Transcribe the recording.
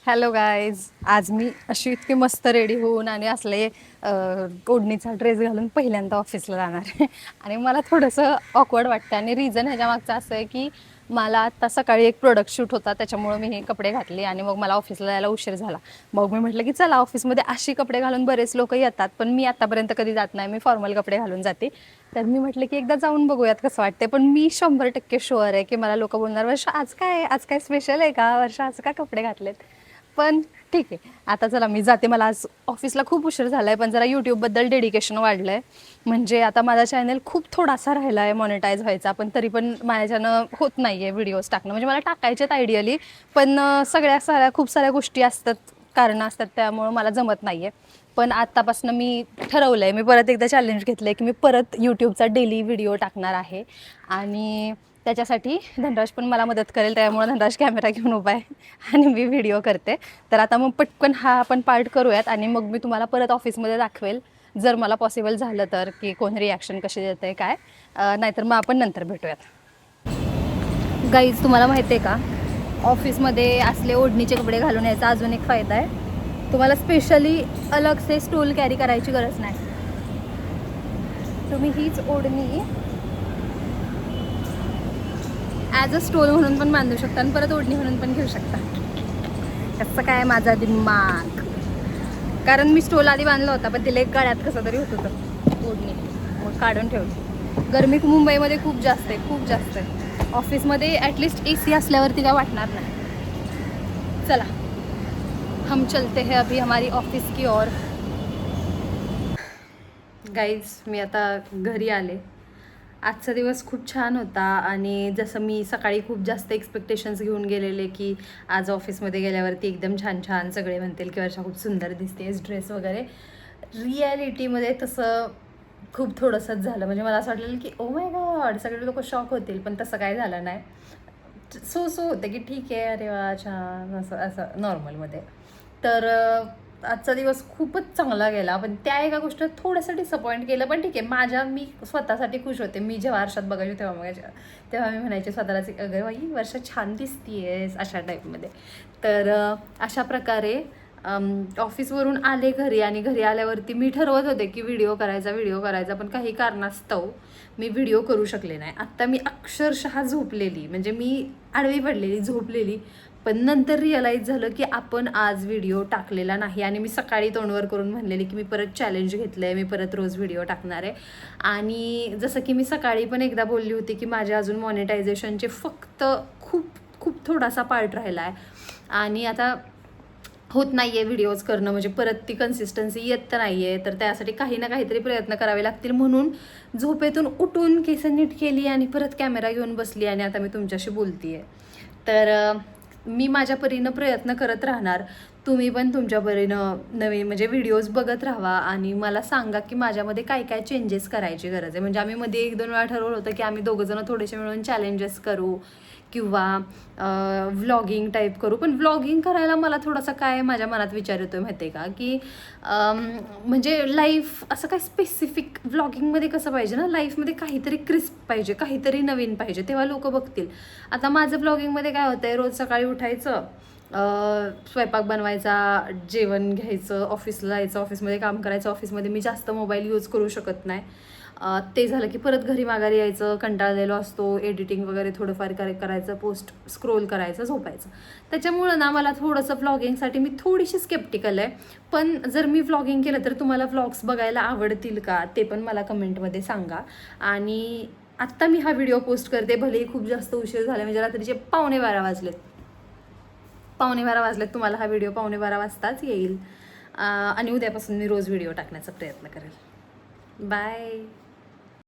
Hello guys, आज मी अशी इतकी मस्त रेडी होऊन आणि असले ओढणीचा ड्रेस घालून पहिल्यांदा ऑफिसला जाणार आहे. आणि मला थोडंसं ऑकवर्ड वाटतं आणि रिझन ह्याच्या मागचं असं आहे की मला आत्ता सकाळी एक प्रोडक्ट शूट होता, त्याच्यामुळं मी हे कपडे घातले आणि मग मला ऑफिसला जायला उशीर झाला. मग मी म्हटलं की चला ऑफिसमध्ये अशी कपडे घालून बरेच लोक येतात, पण मी आत्तापर्यंत कधी जात नाही, मी फॉर्मल कपडे घालून जाते. तर मी म्हटलं की एकदा जाऊन बघूयात कसं वाटते. पण मी 100% शुअर आहे की मला लोक बोलणार, वर्ष आज काय स्पेशल आहे का, वर्ष आज का कपडे घातलेत. पण ठीक आहे, आता चला मी जाते. मला आज ऑफिसला खूप उशीर झाला आहे, पण जरा यूट्यूबबद्दल डेडिकेशन वाढलं आहे. म्हणजे आता माझा चॅनल खूप थोडासा राहिला आहे मॉनिटाईज व्हायचा, पण तरी पण माझ्यानं होत नाही आहे व्हिडिओज टाकणं. म्हणजे मला टाकायचेत आयडियली, पण खूप साऱ्या गोष्टी असतात, कारणं असतात, त्यामुळं मला जमत नाही आहे. पण आत्तापासून मी ठरवलं आहे, मी परत एकदा चॅलेंज घेतलं आहे की मी परत यूट्यूबचा डेली व्हिडिओ टाकणार आहे. आणि त्याच्यासाठी धनराज पण मला मदत करेल, त्यामुळे धनराज कॅमेरा घेऊन उभा आहे आणि मी व्हिडिओ करते. तर आता मग पटकन हा आपण पार्ट करूयात आणि मग मी तुम्हाला परत ऑफिसमध्ये दाखवेल, जर मला पॉसिबल झालं तर, की कोण रिॲक्शन कशी देतं आहे काय. नाहीतर मग आपण नंतर भेटूयात. गाईज, तुम्हाला माहिती आहे का, ऑफिसमध्ये असले ओढणीचे कपडे घालून यायचा अजून एक फायदा आहे, तुम्हाला स्पेशली अलग से स्टूल कॅरी करायची गरज नाही. तुम्ही हीच ओढणी ॲज अ स्टोल म्हणून पण बांधू शकता आणि परत ओढणी म्हणून पण घेऊ शकता. कसं काय माझा दिमाग, कारण मी स्टोल आधी बांधला होता, पण तिला एक गळ्यात कसं तरी होत होतं ओढणी, मग काढून ठेवली. गरमी मुंबईमध्ये खूप जास्त आहे, खूप जास्त आहे. ऑफिसमध्ये ॲटलिस्ट AC असल्यावरती काय वाटणार नाही. चला हम चलते हैं अभी हमारी ऑफिस की ओर. गाईज, मी आता घरी आले. आजचा दिवस खूप छान होता आणि जसं मी सकाळी खूप जास्त एक्सपेक्टेशन्स घेऊन गेलेले की आज ऑफिसमध्ये गेल्यावरती एकदम छान छान सगळे म्हणतील की वर्षा खूप सुंदर दिसतेस, ड्रेस वगैरे. रिॲलिटीमध्ये तसं खूप थोडंसंच झालं. म्हणजे मला असं वाटलेलं की ओ माय गॉड, सगळे लोक शॉक होतील, पण तसं काय झालं नाही. सो होतं की ठीक आहे, अरे वा छान, असं असं नॉर्मलमध्ये. तर आजचा दिवस खूपच चांगला गेला, पण त्या एका गोष्टीत थोडंसं डिसअपॉइंट केलं. पण ठीक आहे, मी स्वतःसाठी खुश होते. मी जेव्हा आरशात बघायची तेव्हा मी म्हणायचे स्वतःलाच, अगं बाई वर्षा छान दिसतीयेस, अशा टाईपमध्ये. तर अशा प्रकारे ऑफिसवरून आले घरी आणि घरी आल्यावरती मी ठरवत होते की व्हिडिओ करायचा, पण काही कारणास्तव मी व्हिडिओ करू शकले नाही. आत्ता मी अक्षरशः झोपलेली, म्हणजे मी आडवी पडलेली झोपलेली, पण नंतर रिअलाईज झालं की आपण आज व्हिडिओ टाकलेला नाही. आणि मी सकाळी तोंडवर करून म्हणलेली की मी परत चॅलेंज घेतलं आहे, मी परत रोज व्हिडिओ टाकणार आहे. आणि जसं की मी सकाळी पण एकदा बोलली होती की माझ्या अजून मॉनिटायझेशनचे फक्त खूप खूप थोडासा पार्ट राहिला आहे आणि आता होत नाही आहे व्हिडिओज करणं, म्हणजे परत ती कन्सिस्टन्सी येत नाही आहे. तर त्यासाठी काही ना काहीतरी प्रयत्न करावे लागतील. म्हणून झोपेतून उठून केस नीट केली आणि परत कॅमेरा घेऊन बसली आणि आता मी तुमच्याशी बोलते आहे. तर मी माझ्या परीनं प्रयत्न करत राहणार. तुम्ही पण तुमच्या परीनं नवीन म्हणजे व्हिडिओज बघत राहा आणि मला सांगा की माझ्यामध्ये काय काय चेंजेस करायची गरज आहे. म्हणजे आम्ही मध्ये 1-2 वेळा ठरवलं होतं की आम्ही दोघंजणं थोडेसे मिळून चॅलेंजेस करू किंवा व्लॉगिंग टाईप करू. पण व्लॉगिंग करायला मला थोडासा काय माझ्या मनात विचार येतो आहे माहिती आहे का, की म्हणजे लाईफ असं काय स्पेसिफिक व्लॉगिंगमध्ये कसं पाहिजे ना, लाईफमध्ये काहीतरी क्रिस्प पाहिजे, काहीतरी नवीन पाहिजे, तेव्हा लोक बघतील. आता माझं व्लॉगिंगमध्ये काय होतं आहे, रोज सकाळी उठायचं, स्वयंपाक बनवायचा, जेवण घ्यायचं, ऑफिसला जायचं, ऑफिसमध्ये काम करायचं. ऑफिसमध्ये मी जास्त मोबाईल यूज करू शकत नाही. ते झालं की परत घरी माघारी यायचं, कंटाळलेलो असतो, एडिटिंग वगैरे थोडंफार करायचं, पोस्ट स्क्रोल करायचं, झोपायचं. त्याच्यामुळं ना मला थोडंसं व्लॉगिंगसाठी मी थोडीशी स्केप्टिकल आहे. पण जर मी व्लॉगिंग केलं तर तुम्हाला व्लॉग्स बघायला आवडतील का, ते पण मला कमेंटमध्ये सांगा. आणि आत्ता मी हा व्हिडिओ पोस्ट करते, भलेही खूप जास्त उशीर झाला, म्हणजे रात्रीचे 11:15 वाजलेत. 11:15 वाजलेत, तुम्हाला हा व्हिडिओ 11:15 वाजताच येईल. आणि उद्यापासून मी रोज व्हिडिओ टाकण्याचा प्रयत्न करेल. बाय.